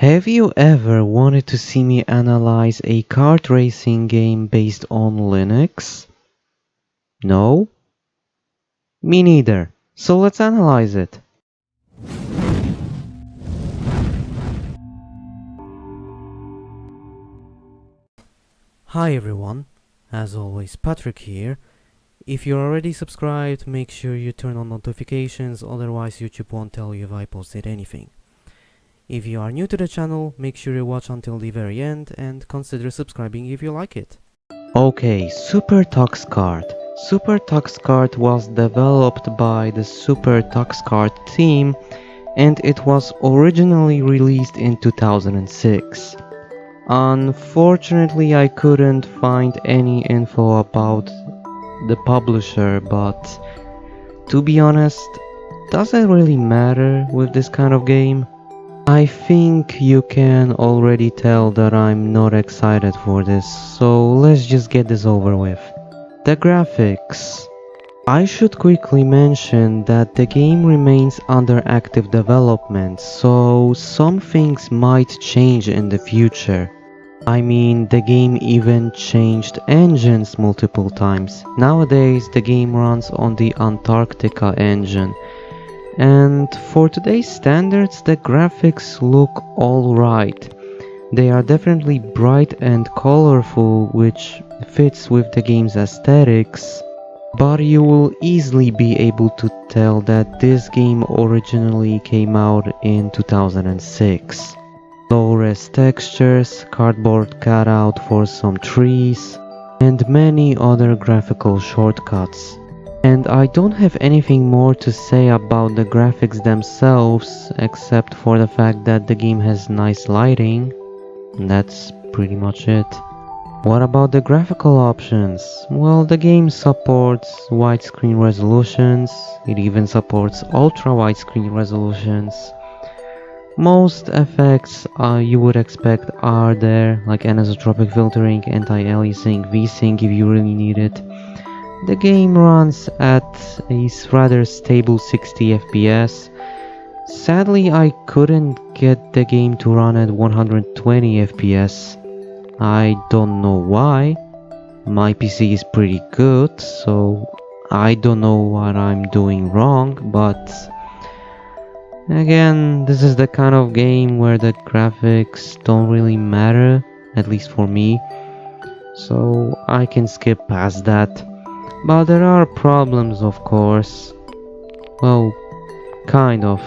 Have you ever wanted to see me analyze a kart racing game based on Linux? No? Me neither. So let's analyze it. Hi everyone, as always Patrick here. If you're already subscribed, make sure you turn on notifications, otherwise YouTube won't tell you if I posted anything. If you are new to the channel, make sure you watch until the very end and consider subscribing if you like it. Okay, SuperTuxKart. SuperTuxKart was developed by the SuperTuxKart team and it was originally released in 2006. Unfortunately, I couldn't find any info about the publisher, but to be honest, does it really matter with this kind of game? I think you can already tell that I'm not excited for this, so let's just get this over with. The graphics. I should quickly mention that the game remains under active development, so some things might change in the future. I mean, the game even changed engines multiple times. Nowadays, the game runs on the Antarctica engine. And for today's standards, the graphics look alright. They are definitely bright and colorful, which fits with the game's aesthetics. But you will easily be able to tell that this game originally came out in 2006. Low-res textures, cardboard cutout for some trees, and many other graphical shortcuts. And I don't have anything more to say about the graphics themselves, except for the fact that the game has nice lighting. And that's pretty much it. What about the graphical options? Well, the game supports widescreen resolutions, it even supports ultra widescreen resolutions. Most effects you would expect are there, like anisotropic filtering, anti-aliasing, V-Sync if you really need it. The game runs at a rather stable 60 FPS. Sadly, I couldn't get the game to run at 120 FPS. I don't know why. My PC is pretty good, so I don't know what I'm doing wrong, but again, this is the kind of game where the graphics don't really matter, at least for me, so I can skip past that. But there are problems, of course. Well, kind of.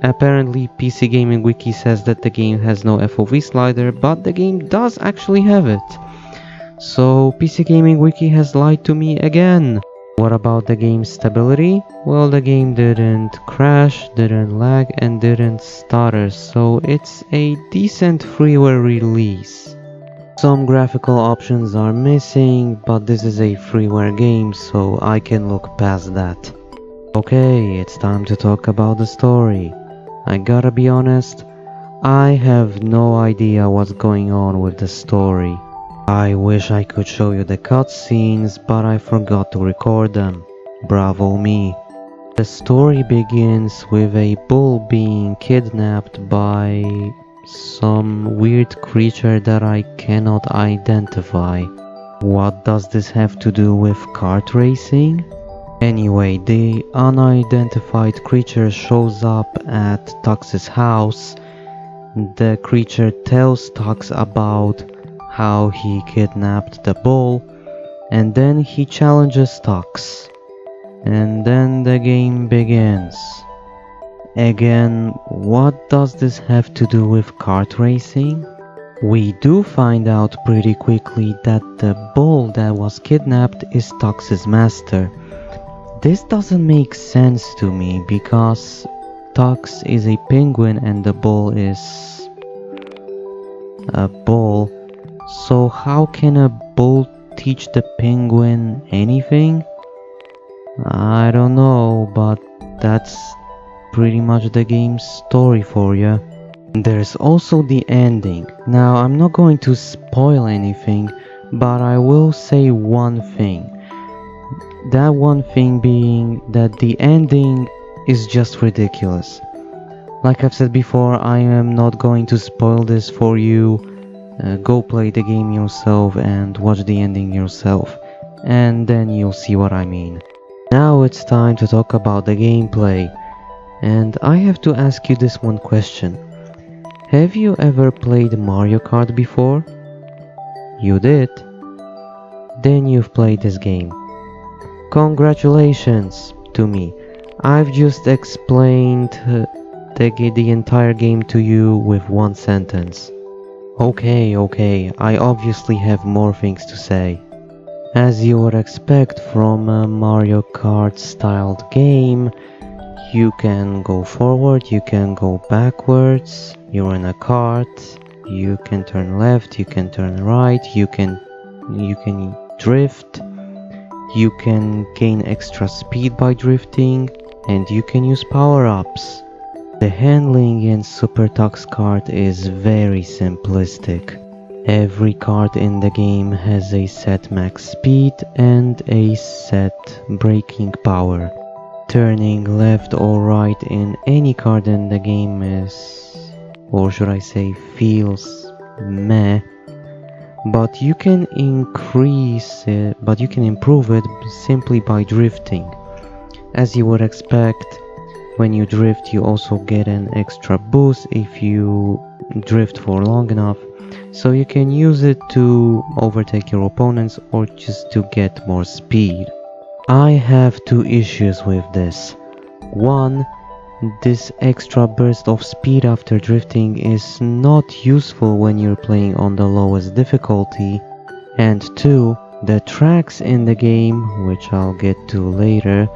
Apparently, PC Gaming Wiki says that the game has no FOV slider, but the game does actually have it. So, PC Gaming Wiki has lied to me again. What about the game's stability? Well, the game didn't crash, didn't lag, and didn't stutter, so it's a decent freeware release. Some graphical options are missing, but this is a freeware game, so I can look past that. Okay, it's time to talk about the story. I gotta be honest, I have no idea what's going on with the story. I wish I could show you the cutscenes, but I forgot to record them. Bravo me. The story begins with a bull being kidnapped by some weird creature that I cannot identify. What does this have to do with kart racing? Anyway, the unidentified creature shows up at Tux's house. The creature tells Tux about how he kidnapped the bull, and then he challenges Tux. And then the game begins. Again, what does this have to do with kart racing? We do find out pretty quickly that the bull that was kidnapped is Tux's master. This doesn't make sense to me because Tux is a penguin and the bull is a bull. So how can a bull teach the penguin anything? I don't know, but that's pretty much the game's story for you. There's also the ending. Now, I'm not going to spoil anything, but I will say one thing. That one thing being that the ending is just ridiculous. Like I've said before, I am not going to spoil this for you. Go play the game yourself and watch the ending yourself, and then you'll see what I mean. Now it's time to talk about the gameplay, and I have to ask you this one question. Have you ever played Mario Kart before? You did? Then you've played this game. Congratulations to me. I've just explained the entire game to you with one sentence. Okay, I obviously have more things to say. As you would expect from a Mario Kart styled game, you can go forward, you can go backwards, you're in a cart, you can turn left, you can turn right, you can drift, you can gain extra speed by drifting, and you can use power-ups. The handling in SuperTuxKart is very simplistic. Every kart in the game has a set max speed and a set braking power. Turning left or right in any kart in the game is, or should I say, feels meh. But you can improve it simply by drifting. As you would expect, when you drift you also get an extra boost if you drift for long enough, so you can use it to overtake your opponents or just to get more speed. I have two issues with this. One, this extra burst of speed after drifting is not useful when you're playing on the lowest difficulty, and two, the tracks in the game, which I'll get to later,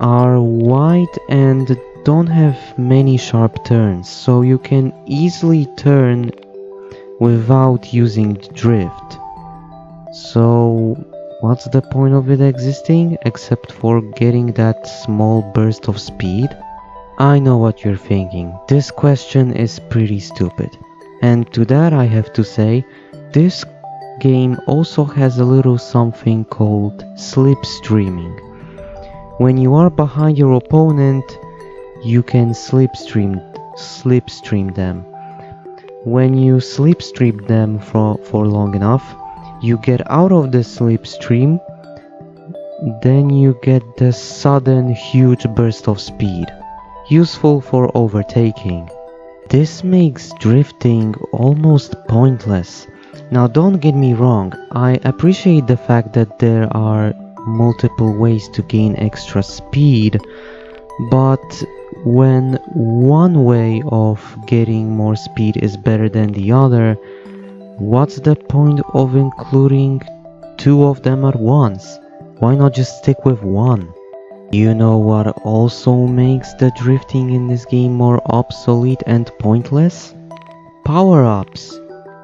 are wide and don't have many sharp turns, so you can easily turn without using drift. So what's the point of it existing except for getting that small burst of speed? I know what you're thinking. This question is pretty stupid. And to that I have to say, this game also has a little something called slipstreaming. When you are behind your opponent, you can slipstream them. When you slipstream them for long enough, you get out of the slipstream, then you get the sudden huge burst of speed, useful for overtaking. This makes drifting almost pointless. Now don't get me wrong, I appreciate the fact that there are multiple ways to gain extra speed, but when one way of getting more speed is better than the other, what's the point of including two of them at once? Why not just stick with one? You know what also makes the drifting in this game more obsolete and pointless? Power-ups.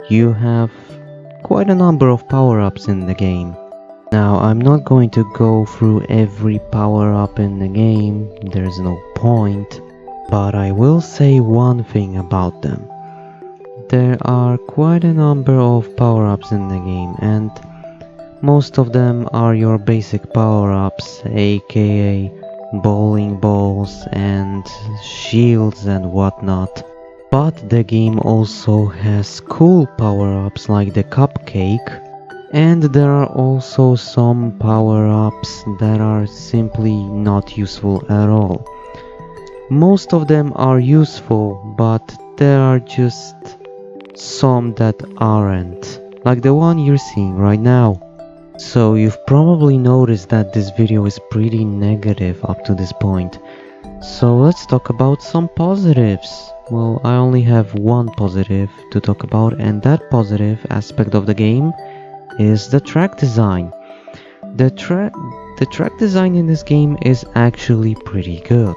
You have quite a number of power-ups in the game. Now, I'm not going to go through every power-up in the game, there's no point, but I will say one thing about them. There are quite a number of power-ups in the game, and most of them are your basic power-ups, aka bowling balls and shields and whatnot. But the game also has cool power-ups like the cupcake, and there are also some power-ups that are simply not useful at all. Most of them are useful, but there are just some that aren't, like the one you're seeing right now. So you've probably noticed that this video is pretty negative up to this point. So let's talk about some positives. Well, I only have one positive to talk about, and that positive aspect of the game is the track design. The track design in this game is actually pretty good.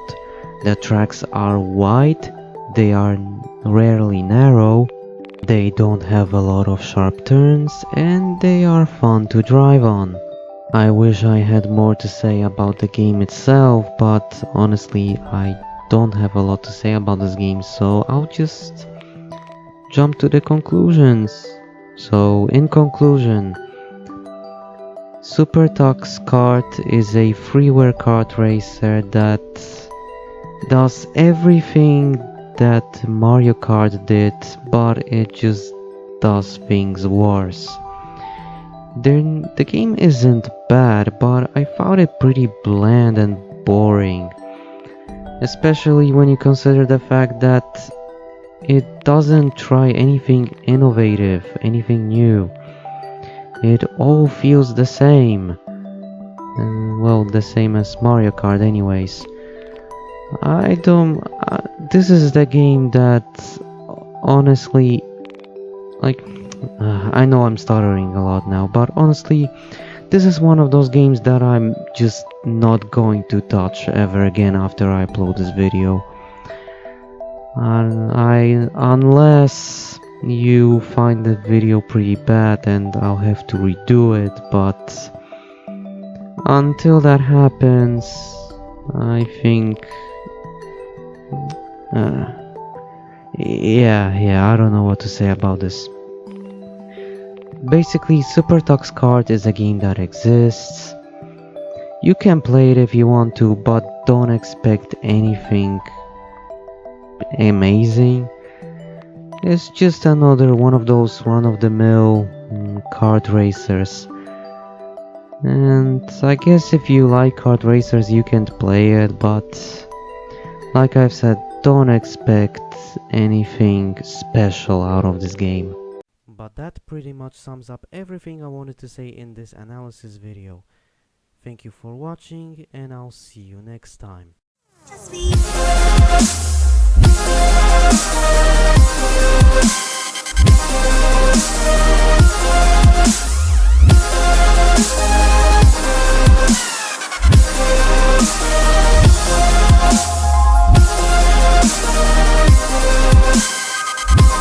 The tracks are wide, they are rarely narrow, they don't have a lot of sharp turns, and they are fun to drive on. I wish I had more to say about the game itself, but honestly I don't have a lot to say about this game, so I'll just jump to the conclusions. So in conclusion, SuperTuxKart is a freeware kart racer that does everything that Mario Kart did, but it just does things worse. The game isn't bad, but I found it pretty bland and boring. Especially when you consider the fact that it doesn't try anything innovative, anything new. It all feels the same. And well, the same as Mario Kart anyways. I don't... this is the game that honestly... like... I know I'm stuttering a lot now, but honestly, this is one of those games that I'm just not going to touch ever again after I upload this video. Unless you find the video pretty bad and I'll have to redo it, but until that happens, I think... yeah, I don't know what to say about this. Basically, SuperTuxKart is a game that exists. You can play it if you want to, but don't expect anything amazing. It's just another one of those run-of-the-mill kart racers. And I guess if you like kart racers you can play it, but like I've said, don't expect anything special out of this game. But that pretty much sums up everything I wanted to say in this analysis video. Thank you for watching, and I'll see you next time.